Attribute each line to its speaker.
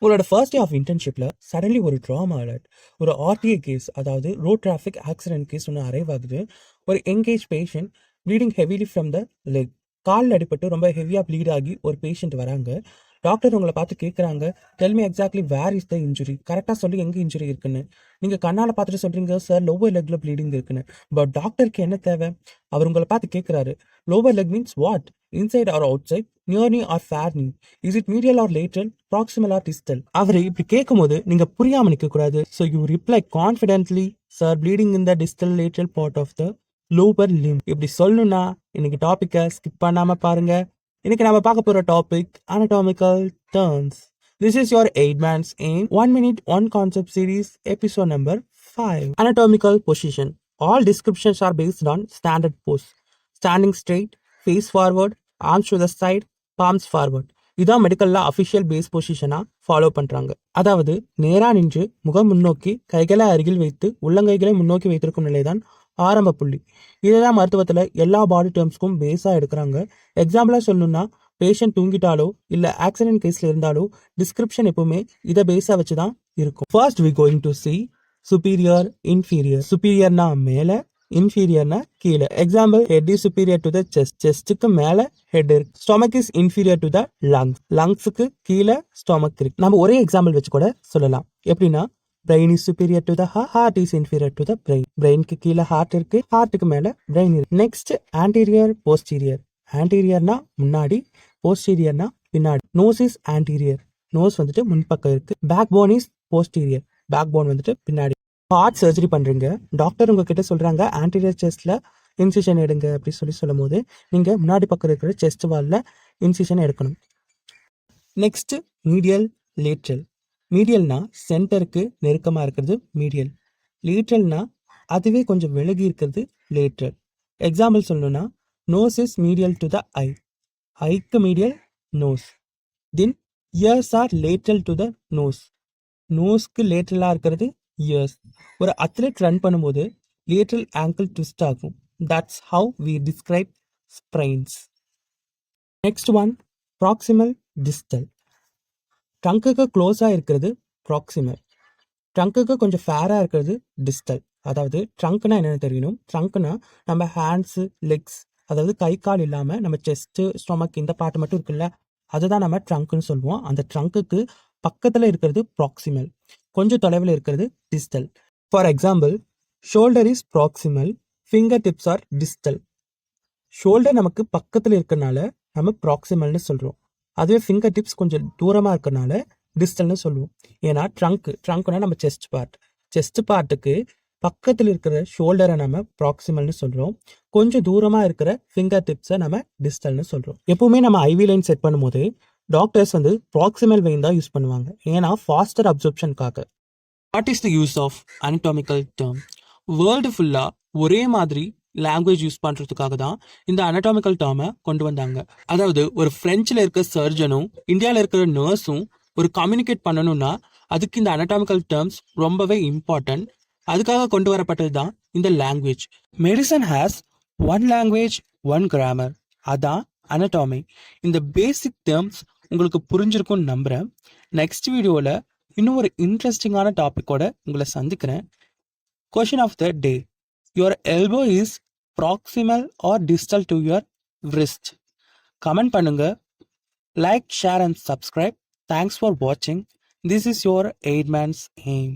Speaker 1: உங்களோட first day of இன்டர்ன்ஷிப்பில் suddenly ஒரு drama alert, ஒரு ஆர்டிஏ கேஸ், அதாவது ரோட் டிராஃபிக் ஆக்சிடென்ட் கேஸ் ஒன்று அரைவ் ஆகுது. ஒரு engage patient bleeding heavily from the leg, காலில் அடிபட்டு ரொம்ப ஹெவியாக ப்ளீட் ஆகி ஒரு பேஷண்ட் வராங்க. டாக்டர் உங்களை பார்த்து கேட்குறாங்க, tell me exactly where is the injury, கரெக்டாக சொல்லி எங்கே இன்ஜுரி இருக்குன்னு. நீங்கள் கண்ணால் பார்த்துட்டு சொல்கிறீங்க சார் லோவர் லெக்ல ப்ளீடிங் இருக்குன்னு. பட் டாக்டருக்கு என்ன தேவை? அவர் உங்களை பார்த்து கேட்குறாரு, lower leg means what, inside or outside, near knee or far knee, is it medial or lateral, proximal or distal. அவர் இப்படி கேட்கும்போது நீங்க புரியாம நிற்க கூடாது. So you reply confidently, sir bleeding in the distal lateral part of the lower limb. இப்படி சொல்லணும்னா இன்னைக்கு டாபிக்கை ஸ்கிப் பண்ணாம பாருங்க. இன்னைக்கு நம்ம பார்க்க போற topic anatomical terms. This is your 8 man's aim 1 minute 1 concept series episode number 5. Anatomical position. All descriptions are based on standard pose. Standing straight, face forward, arms to the side, palms forward. இதான் மெடிக்கல்ல official base பொசிஷனா follow பண்றாங்க. அதாவது நேரா நின்று முகம் முன்னோக்கி கைகளை அருகில் வைத்து உள்ளங்கைகளை முன்னோக்கி வைத்திருக்கும் நிலைதான் ஆரம்ப புள்ளி. இதுதான் மருத்துவத்துல எல்லா பாடி டேர்ம்ஸ்க்கும் பேஸா எடுக்கிறாங்க. எக்ஸாம்பிளா சொல்லணும்னா, பேஷண்ட் தூங்கிட்டாலோ இல்ல ஆக்சிடென்ட் கேஸ்ல இருந்தாலோ டிஸ்கிரிப்ஷன் எப்பவுமே இதை பேஸா வச்சுதான் இருக்கும். First we going to see superior, inferior. சுப்பீரியர்னா மேல, இன்ஃபீரியர்னா கீழே. Example, head is superior to the chest, செஸ்ட்டுக்கு மேல ஹெட் இருக்கு. Stomach is inferior to the lungs, லங்ஸுக்கு கீழே ஸ்டொமக் இருக்கு. நம்ம ஒரே எக்ஸாம்பிள் வச்சு கூட சொல்லலாம். எப்படின்னா, brain is superior to the heart is inferior to the brain. பிரெயினுக்கு கீழே ஹார்ட் இருக்கு, ஹார்ட்டுக்கு மேல பிரெயின் இருக்கு. Next anterior, posterior. ஆன்டீரியர்னா முன்னாடி, போஸ்டீரியர்னா பின்னாடி. நோஸ் இஸ் ஆன்டீரியர், நோஸ் வந்துட்டு முன்பக்கம் இருக்கு. Backbone is posterior, backbone வந்துட்டு பின்னாடி. ஹார்ட் சர்ஜரி பண்றீங்க, டாக்டர் உங்ககிட்ட சொல்றாங்க ஆன்டீரியர் செஸ்ட்ல இன்சிஷன் எடுங்க அப்படி சொல்லும் போது நீங்க முன்னாடி பக்கம் இருக்கிற செஸ்ட் வால்ல இன்சிஷன் எடுக்கணும். Next medial, lateral. மீடியல்னா சென்டருக்கு நெருக்கமா இருக்கிறது மீடியல். லேட்ரல்னா அதுவே கொஞ்சம் விலகி இருக்கிறது லேட்ரல். எக்ஸாம்பிள் சொல்லணும்னா, nose is medial to the eye, ஐக்கு medial nose. Then ears are lateral to the nose, நோஸ்க்கு லேட்ரலா இருக்கிறது இயர்ஸ். ஒரு அத்லெட் ரன் பண்ணும்போது லேட்ரல் ஆங்கிள் ட்விஸ்ட் ஆகும். That's how we describe sprains. Next one, proximal, distal. ட்ரங்க்குக்கு க்ளோஸாக இருக்கிறது ப்ராக்சிமல், ட்ரங்க்குக்கு கொஞ்சம் ஃபேராக இருக்கிறது டிஸ்டல். அதாவது ட்ரங்க்னா என்னென்னு தெரியணும். ட்ரங்க்னா நம்ம ஹேண்ட்ஸு, லெக்ஸ், அதாவது கை கால் இல்லாமல் நம்ம செஸ்ட்டு, ஸ்டொமக் இந்த பாட்டு மட்டும் இருக்குல்ல, அதுதான் நம்ம ட்ரங்க்னு சொல்லுவோம். அந்த ட்ரங்க்குக்கு பக்கத்தில் இருக்கிறது ப்ராக்சிமல், கொஞ்சம் தொலைவில் இருக்கிறது distal. For example, shoulder is proximal, finger tips are distal. Shoulder நமக்கு பக்கத்தில் இருக்கிறனால நம்ம ப்ராக்சிமல்னு சொல்கிறோம். அதுவே ஃபிங்கர் டிப்ஸ் கொஞ்சம் தூரமாக இருக்கிறனால டிஸ்டல்னு சொல்லுவோம். ஏன்னா ட்ரங்க்னா நம்ம செஸ்ட் பார்ட்டுக்கு பக்கத்தில் இருக்கிற ஷோல்டரை நம்ம ப்ராக்சிமல்னு சொல்கிறோம். கொஞ்சம் தூரமாக இருக்கிற ஃபிங்கர் டிப்ஸை நம்ம டிஸ்டல்னு சொல்கிறோம். எப்பவுமே நம்ம ஐவி லைன் செட் பண்ணும்போது டாக்டர்ஸ் வந்து ப்ராக்சிமல் வெயின் தான் யூஸ் பண்ணுவாங்க, ஏன்னா ஃபாஸ்டர் அப்சர்ப்ஷனுக்காக. What is the use of anatomical term? World ஃபுல்லாக ஒரே மாதிரி லாங்குவேஜ் யூஸ் பண்ணுறதுக்காக தான் இந்த anatomical term கொண்டு வந்தாங்க. அதாவது ஒரு ஃப்ரெஞ்சில் இருக்க சர்ஜனும் இந்தியாவில் இருக்கிற நர்ஸும் ஒரு கம்யூனிகேட் பண்ணணும்னா அதுக்கு இந்த anatomical terms ரொம்பவே இம்பார்ட்டன்ட். அதுக்காக கொண்டு வரப்பட்டது தான் இந்த language. Medicine has one language, one grammar, அதான் anatomy. இந்த பேசிக் டேர்ம்ஸ் உங்களுக்கு புரிஞ்சிருக்கும்னு நம்புகிறேன். நெக்ஸ்ட் வீடியோவில் இன்னும் ஒரு இன்ட்ரெஸ்டிங்கான டாப்பிக்கோட உங்களை சந்திக்கிறேன். Question of the day, your elbow is proximal or distal to your wrist? Comment பண்ணுங்க. Like, share and subscribe. Thanks for வாட்சிங். This is your 8 man's aim.